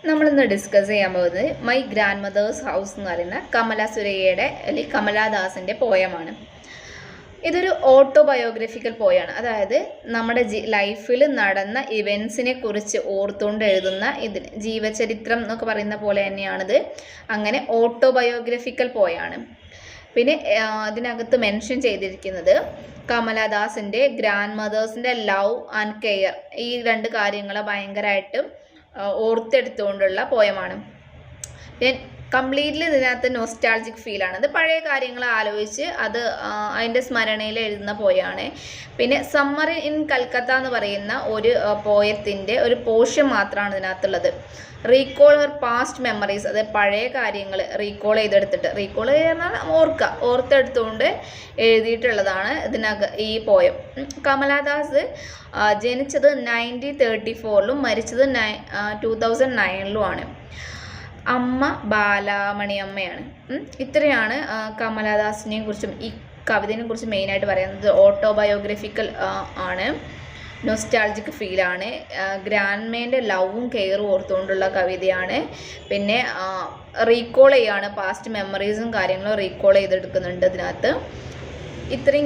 നമ്മളിന്ന് ഡിസ്കസ് ചെയ്യാൻ പോകുന്നത് മൈ ഗ്രാൻഡ് മദേഴ്സ് ഹൗസ് എന്ന് പറയുന്ന കമല സുരയ്യയുടെ അല്ലെങ്കിൽ കമലാദാസിൻ്റെ പോയമാണ്. ഇതൊരു ഓട്ടോബയോഗ്രഫിക്കൽ പോയാണ്. അതായത് നമ്മുടെ ലൈഫിൽ നടന്ന ഇവൻസിനെ കുറിച്ച് ഓർത്തുകൊണ്ട് എഴുതുന്ന ഇതിന് ജീവചരിത്രം എന്നൊക്കെ പറയുന്ന പോലെ തന്നെയാണിത്. അങ്ങനെ ഓട്ടോബയോഗ്രഫിക്കൽ പോയാണ്. പിന്നെ ഇതിനകത്ത് മെൻഷൻ ചെയ്തിരിക്കുന്നത് കമലാദാസിൻ്റെ ഗ്രാൻഡ് മദേഴ്സിൻ്റെ ലവ് ആൻഡ് കെയർ, ഈ രണ്ട് കാര്യങ്ങളെ ഭയങ്കരമായിട്ട് ഓർത്തെടുത്തുകൊണ്ടുള്ള പോയമാണ്. കംപ്ലീറ്റ്ലി ഇതിനകത്ത് നോസ്റ്റാൾജിക് ഫീലാണ്. അത് പഴയ കാര്യങ്ങൾ ആലോചിച്ച് അത് അതിൻ്റെ സ്മരണയിൽ എഴുതുന്ന പോയാണ്. പിന്നെ സമ്മർ ഇൻ കൽക്കത്ത എന്ന് പറയുന്ന ഒരു പോയത്തിൻ്റെ ഒരു പോർഷൻ മാത്രമാണ് ഇതിനകത്തുള്ളത്. റീകോൾ ഹർ പാസ്റ്റ് മെമ്മറീസ്, അത് പഴയ കാര്യങ്ങൾ റീകോൾ പറഞ്ഞാൽ ഓർത്തെടുത്തുകൊണ്ട് എഴുതിയിട്ടുള്ളതാണ് ഈ പോയം. കമലാദാസ് ജനിച്ചത് 1934 മരിച്ചത് 2009 അമ്മ ബാലാമണിയമ്മയാണ്. ഇത്രയാണ് കമലാദാസിനെ കുറിച്ചും ഈ കവിതയെ കുറിച്ച് മെയിനായിട്ട് പറയുന്നത്. ഓട്ടോബയോഗ്രഫിക്കൽ ആണ്, നൊസ്റ്റാൾജിക് ഫീലാണ്, ഗ്രാൻഡ്മേൻ്റെ ലവും കെയറും ഓർത്തുകൊണ്ടുള്ള കവിതയാണ്. പിന്നെ റീകോൾ ചെയ്യാണ്, പാസ്റ്റ് മെമ്മറീസും കാര്യങ്ങളും റീകോൾ ചെയ്തെടുക്കുന്നുണ്ട് ഇതിനകത്ത്. ഇത്രയും